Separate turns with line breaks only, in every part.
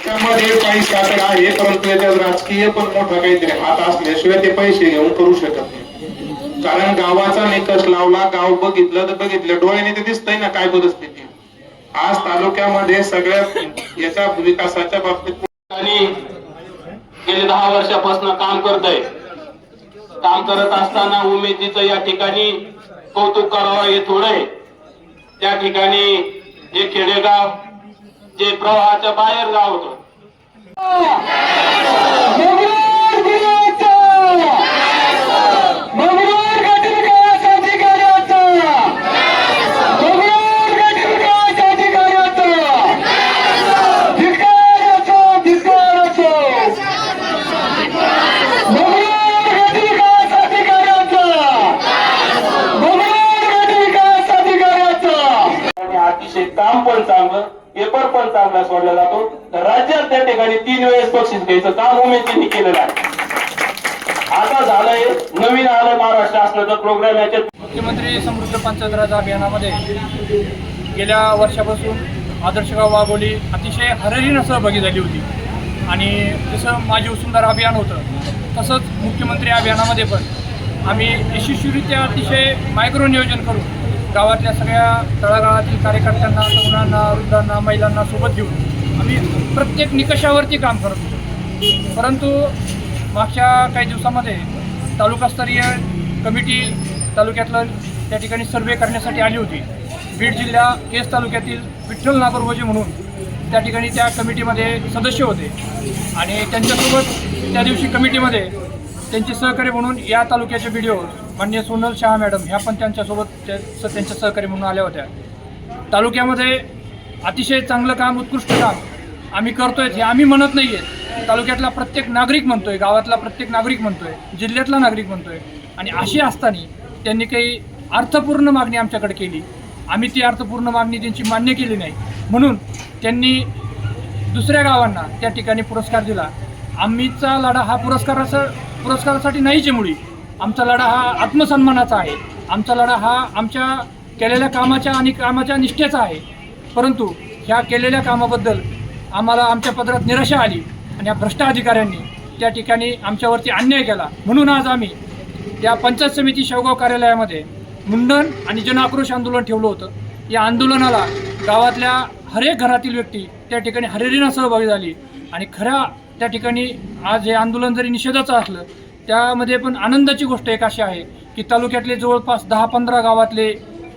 त्यामध्ये काही साखर आहे, परंतु याच्यात राजकीय पण मोठा काहीतरी हात असल्याशिवाय ते पैसे घेऊन करू शकत नाही. कारण गावाचा निकष लावला, गाव बघितलं तर बघितलं, डोळ्याने ते दिसतंय ना काय परिस्थिती. आज तालुक्यामध्ये सगळ्या याच्या विकासाच्या बाबतीत
आणि गेले 10 वर्षापासून काम करतोय. काम करत असताना उमेदीचं या ठिकाणी कौतुक करावं हे थोडं आहे. त्या ठिकाणी जे खेडेगाव जे प्रवाहाच्या बाहेर गाव होतं, काम पण चांगलं, पेपर पण चांगला सोडला जातो. राज्यात त्या ठिकाणी 3 वेळेस बक्षीस घ्यायचं काम उमेदींनी केलेलं आहे. आता झालंय, नवीन आलंय महाराष्ट्र शासनाचा प्रोग्राम. याच्यात
मुख्यमंत्री समृद्ध पंचायत राज अभियानामध्ये गेल्या वर्षापासून आदर्शगाव वाघोली अतिशय हरहरीनं सहभागी झाली होती. आणि जसं माझी वसुंधरा अभियान होतं, तसंच मुख्यमंत्री अभियानामध्ये पण आम्ही यशस्वीरित्या अतिशय मायक्रो नियोजन करून गावातल्या सगळ्या तळागाळातील कार्यकर्त्यांना, तरुणांना, वृद्धांना, महिलांना सोबत घेऊन आम्ही प्रत्येक निकषावरती काम करत होतो. परंतु मागच्या काही दिवसामध्ये तालुकास्तरीय कमिटी तालुक्यातलं त्या ठिकाणी सर्वे करण्यासाठी आली होती. बीड जिल्हा केज तालुक्यातील विठ्ठल नागरगोजे म्हणून त्या ठिकाणी त्या कमिटीमध्ये सदस्य होते. आणि त्यांच्यासोबत त्या दिवशी कमिटीमध्ये त्यांचे सहकारी म्हणून या तालुक्याचे BDO माननीय सोनल शहा मॅडम ह्या पण त्यांच्यासोबत त्यांच्या सहकारी म्हणून आल्या होत्या. तालुक्यामध्ये अतिशय चांगलं काम, उत्कृष्ट काम आम्ही करतोय हे आम्ही म्हणत नाही आहे. तालुक्यातला प्रत्येक नागरिक म्हणतोय, गावातला प्रत्येक नागरिक म्हणतोय, जिल्ह्यातला नागरिक म्हणतोय. आणि अशी असताना त्यांनी काही अर्थपूर्ण मागणी आमच्याकडे केली. आम्ही ती अर्थपूर्ण मागणी त्यांची मान्य केली नाही, म्हणून त्यांनी दुसऱ्या गावांना त्या ठिकाणी पुरस्कार दिला. आम्हीचा लढा हा पुरस्कारासाठी नाहीच आहे. मुळी आमचा लढा हा आत्मसन्मानाचा आहे. आमचा लढा हा आमच्या केलेल्या कामाच्या आणि कामाच्या निष्ठेचा आहे. परंतु ह्या केलेल्या कामाबद्दल आम्हाला आमच्या पदरात निराशा आली आणि या भ्रष्ट अधिकाऱ्यांनी त्या ठिकाणी आमच्यावरती अन्याय केला. म्हणून आज आम्ही या पंचायत समिती शेवगाव कार्यालयामध्ये मुंडन आणि जनआक्रोश आंदोलन ठेवलं होतं. या आंदोलनाला गावातल्या हरेक घरातील व्यक्ती त्या ठिकाणी हरेरीनं सहभागी झाली. आणि खऱ्या त्या ठिकाणी आज हे आंदोलन जरी निषेधाचं असलं, त्यामध्ये पण आनंदाची गोष्ट एक अशी आहे की तालुक्यातले जवळपास 10-15 गावातले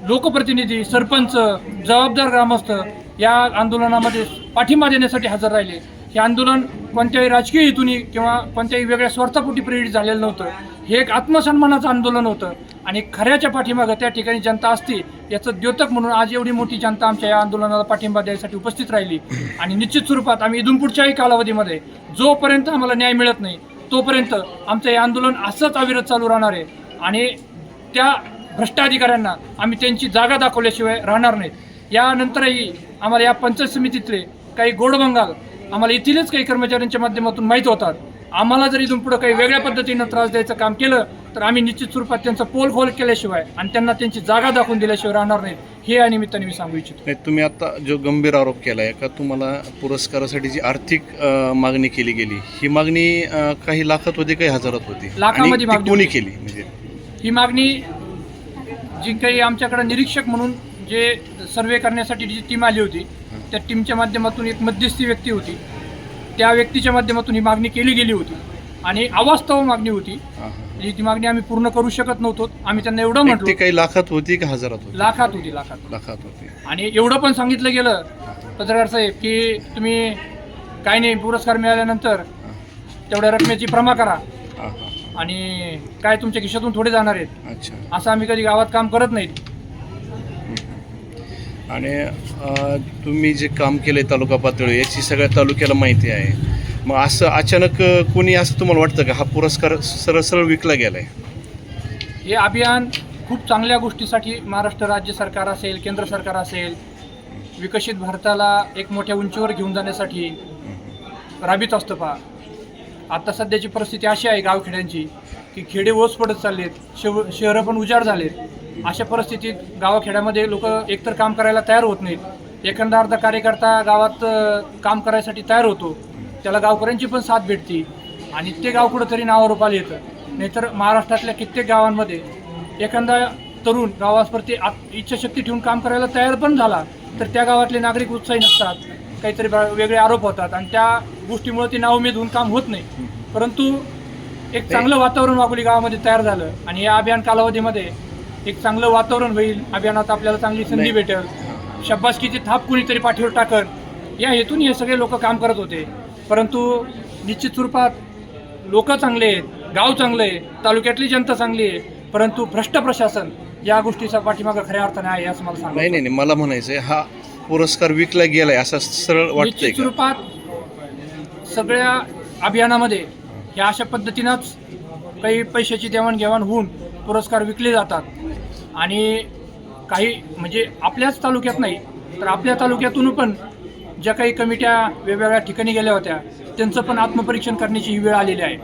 लोकप्रतिनिधी, सरपंच, जबाबदार ग्रामस्थ या आंदोलनामध्ये पाठिंबा देण्यासाठी हजर राहिले. हे आंदोलन कोणत्याही राजकीय हेतूनी किंवा कोणत्याही वेगळ्या स्वार्थापोटी प्रेरित झालेलं नव्हतं. हे एक आत्मसन्मानाचं आंदोलन होतं. आणि खऱ्याच्या पाठीमागं त्या ठिकाणी जनता असते याचं द्योतक म्हणून आज एवढी मोठी जनता आमच्या या आंदोलनाला पाठिंबा द्यायसाठी उपस्थित राहिली. आणि निश्चित स्वरूपात आम्ही इथून पुढच्याही कालावधीमध्ये जोपर्यंत आम्हाला न्याय मिळत नाही तोपर्यंत आमचं हे आंदोलन असंच अविरत चालू राहणार आहे. आणि त्या भ्रष्टाधिकाऱ्यांना आम्ही त्यांची जागा दाखवल्याशिवाय राहणार नाहीत. यानंतरही आम्हाला या पंचायत समितीतले काही गोडबंगाल आम्हाला येथीलच काही कर्मचाऱ्यांच्या माध्यमातून माहीत होतात. आम्हाला जर इथून पुढं काही वेगळ्या पद्धतीनं त्रास द्यायचं काम केलं तर आम्ही निश्चित स्वरूपात त्यांचं पोल खोल केल्याशिवाय आणि त्यांना त्यांची जागा दाखवून दिल्याशिवाय राहणार नाहीत. हे या निमित्ताने मी सांगू इच्छितो.
तुम्ही आता जो गंभीर आरोप केला आहे का तुम्हाला पुरस्कारासाठी जी आर्थिक मागणी केली गेली, ही मागणी काही लाखात होती, काही हजारात होती?
लाखामध्ये मागणी
कोणी केली? म्हणजे
ही मागणी जी काही आमच्याकडे निरीक्षक म्हणून जे सर्वे करण्यासाठी जी टीम आली होती त्या टीमच्या माध्यमातून एक मध्यस्थी व्यक्ती होती. त्या व्यक्तीच्या माध्यमातून ही मागणी केली गेली होती. आणि अवास्तव मागणी होती. ती मागणी आम्ही पूर्ण करू शकत नव्हतो. आम्ही त्यांना एवढं म्हटलं,
काही लाखात होती का हजारात होती?
लाखात होती.
लाखात होती.
आणि एवढं पण सांगितलं गेलं पत्रकार साहेब की तुम्ही काय नाही, पुरस्कार मिळाल्यानंतर तेवढ्या रकमेची प्रमा करा आणि काय तुमच्या खिशातून थोडे जाणार आहेत.
अच्छा.
असं आम्ही कधी गावात काम करत नाहीत.
आणि तुम्ही जे काम केलंय तालुका पातळी याची सगळ्या तालुक्याला माहिती आहे. मग असं अचानक कोणी असं तुम्हाला वाटतं का हा पुरस्कार सरळ विकला गेलाय?
हे अभियान खूप चांगल्या गोष्टीसाठी महाराष्ट्र राज्य सरकार असेल, केंद्र सरकार असेल, विकसित भारताला एक मोठ्या उंचीवर घेऊन जाण्यासाठी राबीत असतं. पहा आता सध्याची परिस्थिती अशी आहे गावखेड्यांची की खेडे ओस पडत चाललेत, शहरं पण उजाड झालेत. अशा परिस्थितीत गावाखेड्यामध्ये लोक एकतर काम करायला तयार होत नाहीत. एखादा अर्धा कार्यकर्ता गावात काम करायसाठी तयार होतो, त्याला गावकऱ्यांची पण साथ भेटते आणि ते गाव कुठंतरी नावारूपाला येतं. नाहीतर महाराष्ट्रातल्या कित्येक गावांमध्ये एखादा तरुण गावावरती इच्छाशक्ती ठेवून काम करायला तयार पण झाला तर त्या गावातले नागरिक उत्साही नसतात, काहीतरी वेगळे आरोप होतात आणि त्या गोष्टीमुळे ते नाउमेद होऊन काम होत नाही. परंतु एक चांगलं वातावरण वाघोली गावामध्ये तयार झालं आणि या अभियान कालावधीमध्ये एक चांगलं वातावरण होईल. अभियानात आपल्याला चांगली संधी भेटेल, शाबासकीची थाप कुणीतरी पाठीवर टाकल या हेतून हे सगळे लोक काम करत होते. परंतु निश्चित स्वरूपात लोक चांगले आहेत, गाव चांगलं आहे, तालुक्यातली जनता चांगली आहे, परंतु भ्रष्ट प्रशासन या गोष्टीचा पाठीमागं खऱ्या अर्थाने आहे असं मला सांगा.
नाही, मला म्हणायचं आहे हा पुरस्कार विकला गेलाय असं सरळ वाटतंय
निश्चित
का?
स्वरूपात सगळ्या अभियानामध्ये ह्या अशा पद्धतीनंच काही पैशाची देवाणघेवाण होऊन पुरस्कार विकले जातात आणि काही म्हणजे आपल्याच तालुक्यात नाही तर आपल्या तालुक्यातून पण ज्या काही कमिट्या वेगवेगळ्या ठिकाणी गेल्या होत्या त्यांचं पण आत्मपरीक्षण करण्याची ही वेळ आलेली आहे.